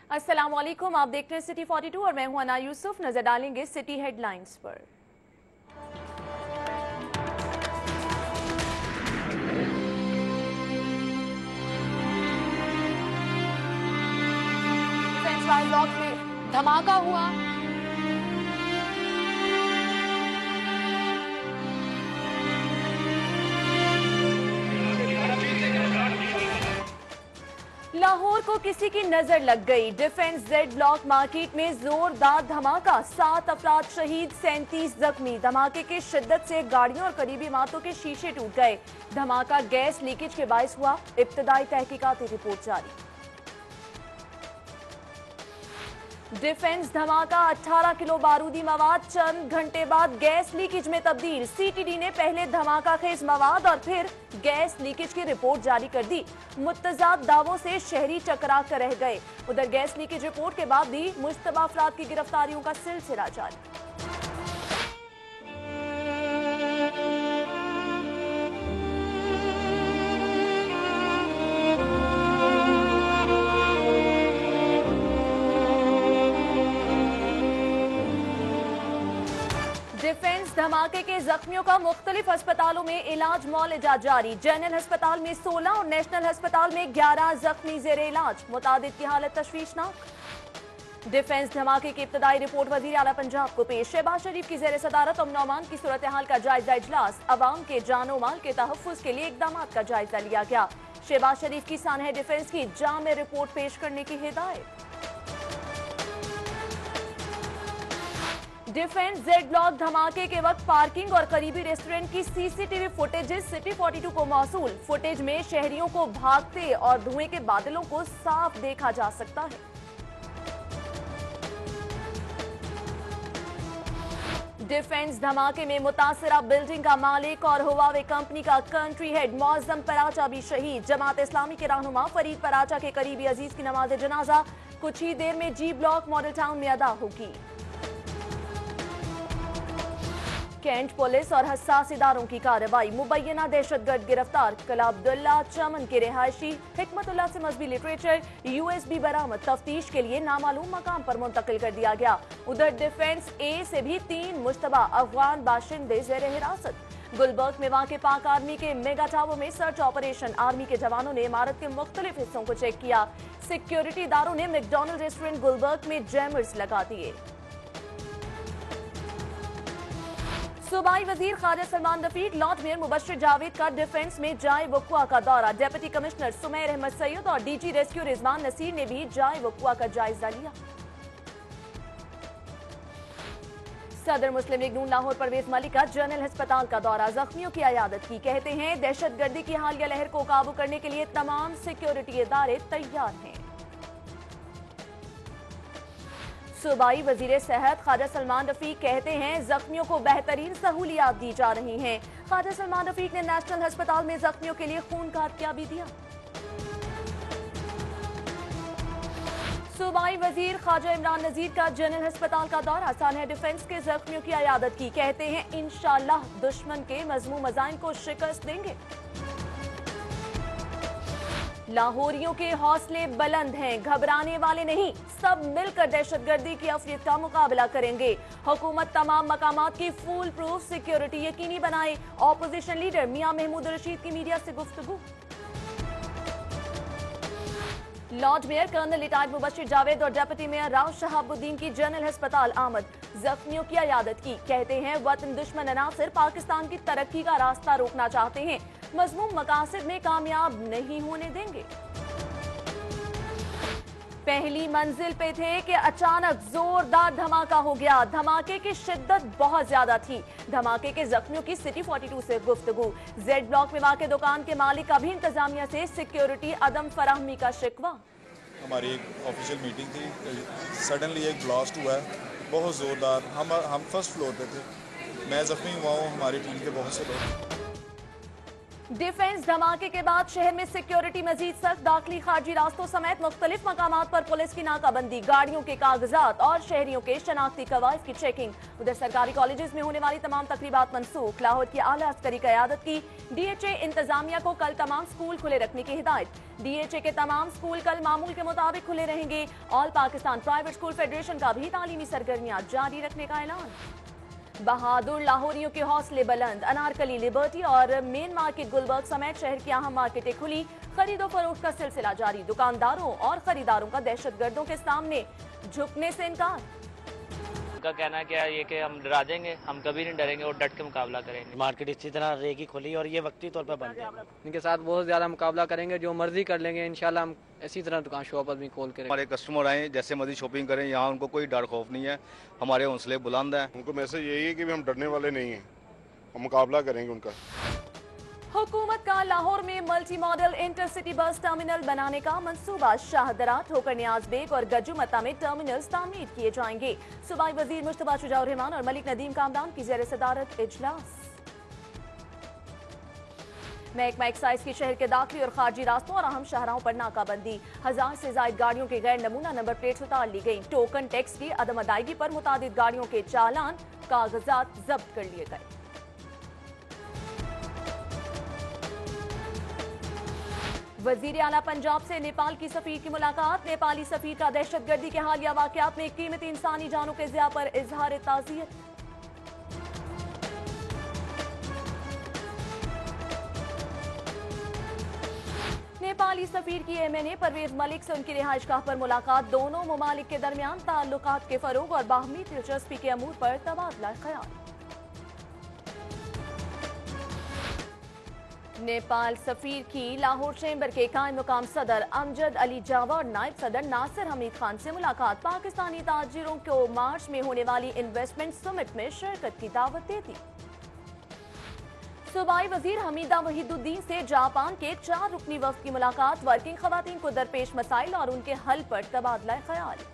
अस्सलाम वालेकुम, आप देख रहे हैं सिटी 42 और मैं हूं अना यूसुफ। नजर डालेंगे सिटी हेडलाइंस पर। डिफेंस वाई ब्लॉक में धमाका हुआ। लाहौर को किसी की नजर लग गई। डिफेंस जेड ब्लॉक मार्केट में जोरदार धमाका, 7 अफराद शहीद, 37 जख्मी। धमाके की शिद्दत से गाड़ियों और करीबी इमारतों के शीशे टूट गए। धमाका गैस लीकेज के बायस हुआ। इब्तदाई तहकीकाती रिपोर्ट जारी। डिफेंस धमाका, 18 किलो बारूदी मवाद चंद घंटे बाद गैस लीकेज में तब्दील। सीटीडी ने पहले धमाका खेज मवाद और फिर गैस लीकेज की रिपोर्ट जारी कर दी। मुत्तजाद दावों से शहरी चकरा कर रह गए। उधर गैस लीकेज रिपोर्ट के बाद भी मुश्तबा अफराद की गिरफ्तारियों का सिलसिला जारी। डिफेंस धमाके के जख्मियों का मुख्तलिफ अस्पतालों में इलाज मौलिजा जारी। जनरल अस्पताल में 16 और नेशनल अस्पताल में 11 जख्मी जेर इलाज। मुतादिद की हालत तशवीशनाक। डिफेंस धमाके की इब्तदाई रिपोर्ट वजीर आला पंजाब को पेश। शहबाज शरीफ की जेर सदारत अमन अमान की सूरत हाल का जायजा इजलास। अवाम के जानो माल के तहफ़्फ़ुज़ के लिए इकदाम का जायजा लिया गया। शहबाज शरीफ की सानह डिफेंस की जामे रिपोर्ट पेश करने की हिदायत। डिफेंस जेड ब्लॉक धमाके के वक्त पार्किंग और करीबी रेस्टोरेंट की सीसीटीवी फुटेजेस सिटी 42 को मौसूल। फुटेज में शहरियों को भागते और धुएं के बादलों को साफ देखा जा सकता है। डिफेंस धमाके में मुतासिरा बिल्डिंग का मालिक और हुवावे कंपनी का कंट्री हेड मौज़म पराचा भी शहीद। जमात इस्लामी के रहनुमा फरीद पराचा के करीबी अजीज की नमाज जनाजा कुछ ही देर में जी ब्लॉक मॉडल टाउन में अदा होगी। कैंट पुलिस और हसास इदारों की कार्रवाई। मुबैना दहशतगर्द गिरफ्तार। कला अब्दुल्ला चमन के रिहायशी हिकमतुल्लाह से मजहबी लिटरेचर यूएसबी बरामद। तफ्तीश के लिए नामालूम मकाम पर मुंतकिल कर दिया गया। उधर डिफेंस ए से भी 3 मुश्तबा अफगान बाशिंदे जेर हिरासत। गुलबर्ग में वाक़ पाक आर्मी के मेगा टावर में सर्च ऑपरेशन। आर्मी के जवानों ने इमारत के मुख्तलिफ हिस्सों को चेक किया। सिक्योरिटी इदारों ने मैकडॉनल्ड रेस्टोरेंट गुलबर्ग में जैमर्स लगा दिए। सूबाई वजीर ख्वाजा सलमान रफीक लॉर्ड मेयर मुबश्शिर जावेद का डिफेंस में जाए वक़्वा का दौरा। डिप्टी कमिश्नर सुमैर अहमद सैयद और डीजी रेस्क्यू रिजवान नसीर ने भी जाए वक़्वा का जायजा लिया। सदर मुस्लिम लीग नून लाहौर परवेज मलिक का जनरल अस्पताल का दौरा। जख्मियों की अयादत की। कहते हैं दहशतगर्दी की हालिया लहर को काबू करने के लिए तमाम सिक्योरिटी इदारे तैयार हैं। सूबाई वजीर सेहत ख्वाजा सलमान रफीक कहते हैं जख्मियों को बेहतरीन सहूलियात दी जा रही हैं। ख्वाजा सलमान रफीक ने नेशनल अस्पताल में जख्मियों के लिए खून का हत्या भी दिया। सूबाई वजीर ख्वाजा इमरान नजीर का जनरल अस्पताल का दौरा। सानह डिफेंस के जख्मियों की अयादत की। कहते हैं इंशाअल्लाह दुश्मन के मजमू मजाइन को शिकस्त देंगे। लाहौरियों के हौसले बुलंद हैं, घबराने वाले नहीं। सब मिलकर दहशतगर्दी की अफरीत का मुकाबला करेंगे। हुकूमत तमाम मकामात की फुल प्रूफ सिक्योरिटी यकीनी बनाए। ऑपोजिशन लीडर मियां महमूद रशीद की मीडिया से गुफ्तगू। Lord mayor colonel retired Mubashir Javed और डिप्टी मेयर राव शहाबुद्दीन की जनरल अस्पताल आमद। जख्मियों की अयादत की। कहते हैं वतन दुश्मन अनासिर पाकिस्तान की तरक्की का रास्ता रोकना चाहते हैं। मजमूम मकासद में कामयाब नहीं होने देंगे। पहली मंजिल पे थे कि अचानक जोरदार धमाका हो गया। धमाके की शिद्दत बहुत ज्यादा थी। धमाके के जख्मियों की सिटी 42 से गुफ्तगू। जेड ब्लॉक में वाक़े दुकान के मालिक का भी इंतजामिया से सिक्योरिटी अदम फराहमी का शिकवा। हमारी एक ऑफिशियल मीटिंग थी, सडनली एक ब्लास्ट हुआ है बहुत ज़ोरदार। हम फर्स्ट फ्लोर पे थे। मैं ज़ख्मी हुआ हूँ, हमारी टीम के बहुत से लोग। डिफेंस धमाके के बाद शहर में सिक्योरिटी मजीद सख्त, दाखिली खारजी रास्तों समेत मुख्तलिफ मकामात पर पुलिस की नाकाबंदी, गाड़ियों के कागजात और शहरियों के शनाख्ती कवायद की चेकिंग। उधर सरकारी कॉलेजेस में होने वाली तमाम तकरीबात मनसूख, लाहौर की आला अस्करी क़यादत की DHA इंतजामिया को कल तमाम स्कूल खुले रखने की हिदायत। DHA के तमाम स्कूल कल मामूल के मुताबिक खुले रहेंगे। All Pakistan private school federation का भी तालीमी सरगर्मियां जारी रखने का ऐलान। बहादुर लाहौरियों के हौसले बुलंद, अनारकली, लिबर्टी और मेन मार्केट गुलबर्ग समेत शहर की अहम मार्केटें खुली, खरीदो फरोख्त का सिलसिला जारी, दुकानदारों और खरीदारों का दहशतगर्दों के सामने झुकने से इनकार। उनका कहना क्या है ये कि हम डरा देंगे, हम कभी नहीं डरेंगे और डट के मुकाबला करेंगे। मार्केट इसी तरह रहेगी खुली और ये वक्ती तौर पर बंद है। इनके साथ बहुत ज़्यादा मुकाबला करेंगे, जो मर्जी कर लेंगे इंशाल्लाह। हम इसी तरह दुकान शॉप भी खोल करेंगे। हमारे कस्टमर आए जैसे मर्जी शॉपिंग करें, यहाँ उनको कोई डर खौफ नहीं है, हमारे हौसले बुलंद हैं। उनको मैसेज यही है कि हम डरने वाले नहीं हैं, हम मुकाबला करेंगे उनका। हुकूमत का लाहौर में multi modal intercity bus terminal बनाने का मंसूबा, शाहदरा, ठोकर नियाज बेग और गजुमता में टर्मिनल्स तामीर किए जाएंगे। सूबाई वजीर मुश्तबा शुजाउर रहमान और मलिक नदीम कामरान की ज़ेर सदारत इजलास। महकमा एक्साइज की शहर के दाखिली और खारजी रास्तों और अहम शाहराहों पर नाकाबंदी, 1000 से ज्यादा गाड़ियों के गैर नमूना नंबर प्लेट्स उतार ली गई। टोकन टैक्स की अदम अदायगी पर मुतादिद गाड़ियों के चालान, कागजात जब्त कर लिए गए। वजीर आला पंजाब से नेपाल की सफीर की मुलाकात, नेपाली सफीर का दहशतगर्दी के हालिया वाकयात में कीमती इंसानी जानों के ज़िया पर इजहार ताज़ियत। नेपाली सफीर की MNA परवेज मलिक से उनकी रिहाइशगाह पर मुलाकात, दोनों ममालिक के दरमियान ताल्लुकात के फरोग और बाहमी दिलचस्पी के अमूर पर तबादला ख्याल। नेपाल सफीर की लाहौर चैम्बर के कायम मुकाम सदर अमजद अली जावा और नायब सदर नासिर हमीद खान से मुलाकात, पाकिस्तानी ताजिरों को मार्च में होने वाली इन्वेस्टमेंट समिट में शिरकत की दावत दे दी। सूबाई वजीर हमीदा वहीदुद्दीन से जापान के 4 रुकनी वफ्द की मुलाकात, वर्किंग खवातीन को दरपेश मसाइल और उनके हल पर तबादला ख्याल।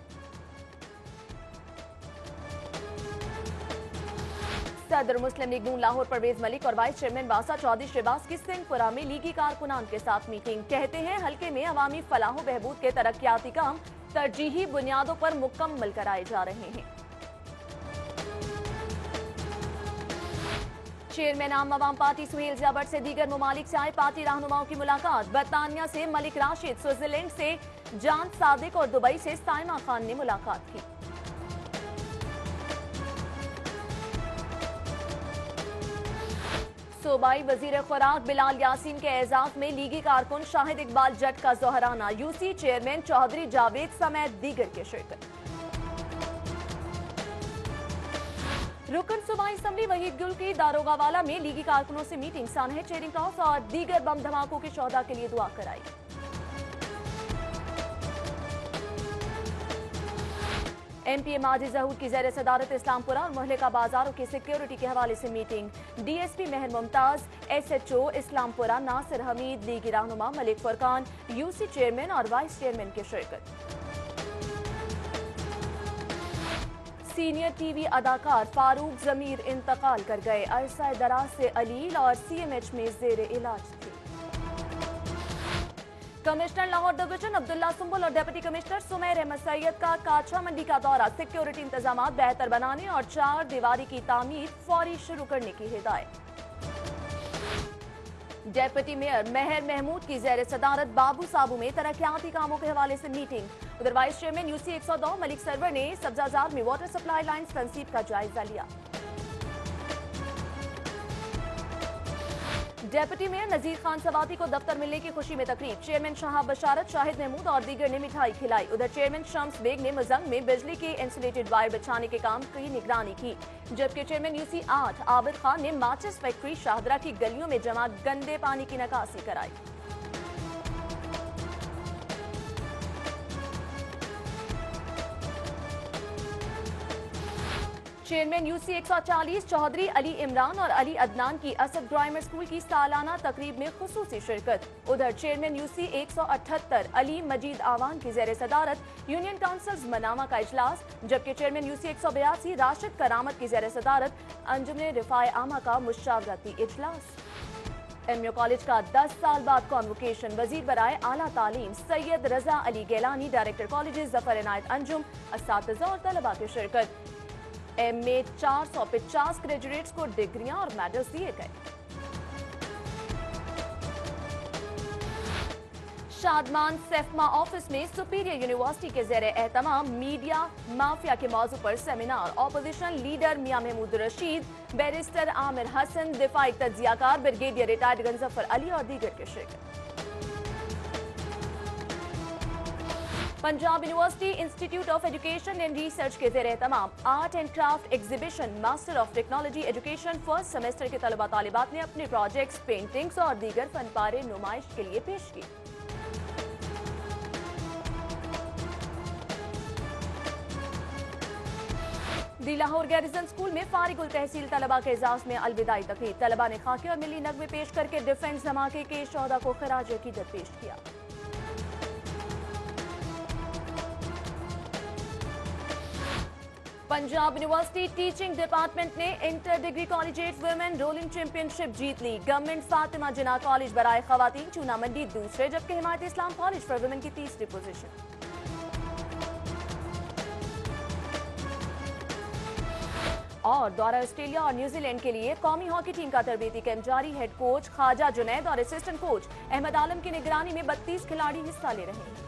सदर मुस्लिम लीग नून लाहौर परवेज मलिक और वाइस चेयरमैन वासा चौधरी शहबाज की सिंहपुरा में लीगी कारकुनान के साथ मीटिंग, कहते हैं हल्के में अवामी फलाह बहबूद के तरक्याती काम तरजीही बुनियादों पर मुकम्मल कराए जा रहे हैं। चेयरमैन आम अवाम पार्टी सुहेल जाबट से दीगर ममालिक से आए पार्टी रहनुमाओं की मुलाकात, बरतानिया से मलिक राशिद, स्विट्जरलैंड से जान सादिक और दुबई से साइमा खान ने मुलाकात की। सूबाई वजीर खुराक बिलाल यासीन के एजाज में लीगी कारकुन शाहिद इकबाल जट का जोहराना, UC चेयरमैन चौधरी जावेद समेत दीगर के शिरकत। रुकन सूबाई असम्बली वहीद गुल की दारोगावाला में लीगी कारकुनों से मीटिंग, सानहे चेरिंग क्रॉस और दीगर बम धमाकों के शोधा के लिए दुआ कराई। MPA माजी जहूर की ज़ेर सदारत इस्लामपुरा और मोहल्ले का बाजारों की सिक्योरिटी के हवाले से मीटिंग, DSP मेहर मुमताज, SHO इस्लामपुरा नासिर हमीद, लीगी रहनुमा मलिक फुरकान, UC चेयरमैन और वाइस चेयरमैन की शिरकत। सीनियर TV अदाकार फारूक जमीर इंतकाल कर गए, अरसा दराज से अलील और CMH में जेर इलाज थे। कमिश्नर लाहौर डिवीजन अब्दुल्ला सुंबुल और डिप्टी कमिश्नर सुमैर अहमद सैयद का काछा मंडी का दौरा, सिक्योरिटी इंतजामात बेहतर बनाने और 4 दीवारी की तामीर फौरी शुरू करने की हिदायत। डेप्यूटी मेयर मेहर महमूद की ज़ेर सदारत बाबू साबू में तरक्याती कामों के हवाले से मीटिंग, उधर vice chairman UC 102 Malik Sarwar ने सब्जाजार में वाटर सप्लाई लाइन्स तंसीब का जायजा लिया। डेप्यूटी मेयर नजीर खान सवाती को दफ्तर मिलने की खुशी में तकरीब, चेयरमैन शहाब बशारत, शाहिद महमूद और दीगर ने मिठाई खिलाई। उधर चेयरमैन शम्स बेग ने मजंग में बिजली के इंसुलेटेड वायर बिछाने के काम की निगरानी की, जबकि चेयरमैन UC 8 आबिद खान ने माचिस फैक्ट्री शाहदरा की गलियों में जमा गंदे पानी की निकासी कराई। चेयरमैन UC 140 चौधरी अली इमरान और अली अदनान की असद ग्रामर स्कूल की सालाना तकरीब में खुसूसी शिरकत। उधर चेयरमैन UC 178 अली मजीद आवान की ज़ेर सदारत यूनियन काउंसिल्स मनामा का इजलास, जबकि चेयरमैन UC 182 राशिद करामत की ज़ेर सदारत अंजुमन रिफाए आमा का मुशावरती इजलास। एम यू कॉलेज का 10 साल बाद कॉन्वोकेशन। वजीर बराए आला तालीम सैयद रजा अली गैलानी, डायरेक्टर कॉलेज जफर इनायत अंजुम, असातिज़ा और तलबा की शिरकत। एम में 450 ग्रेजुएट्स को डिग्रियां और मेडल्स दिए गए। शादमान सेफमा ऑफिस में सुपीरियर यूनिवर्सिटी के ज़ेरे एहतमाम मीडिया माफिया के मौजू पर seminar. Opposition leader Mian Mahmood Rasheed, barrister Aamir Hasan, दिफाई तज्जियाकार ब्रिगेडियर रिटायर्ड गंजफर अली और दीगर के शिरकत। Punjab university institute of education and research के ज़ेरे एहतमाम art and craft exhibition master of technology education first semester के तलबा तालिबात ने अपने प्रोजेक्ट्स, पेंटिंग्स और दीगर फनपारे नुमाइश के लिए पेश की। दी लाहौर गैरिसन स्कूल में फारिगुल तहसील तलबा के एजाज में अलविदाई तकरीब। तलबा ने खाके और मिली नगमे पेश करके डिफेंस धमाके के शोहदा को खराज अकीदत पेश किया। पंजाब यूनिवर्सिटी टीचिंग डिपार्टमेंट ने inter degree collegiate women rolling championship जीत ली। गवर्नमेंट फातिमा जिन्ना कॉलेज बराए खवातीन चूना मंडी दूसरे, जबकि Himayat Islam college for women की तीसरी पोजीशन। और दौरा ऑस्ट्रेलिया और न्यूजीलैंड के लिए कौमी हॉकी टीम का तरबीती कैंप जारी। हेड कोच ख्वाजा जुनैद और असिस्टेंट कोच अहमद आलम की निगरानी में 32 खिलाड़ी हिस्सा ले रहे हैं।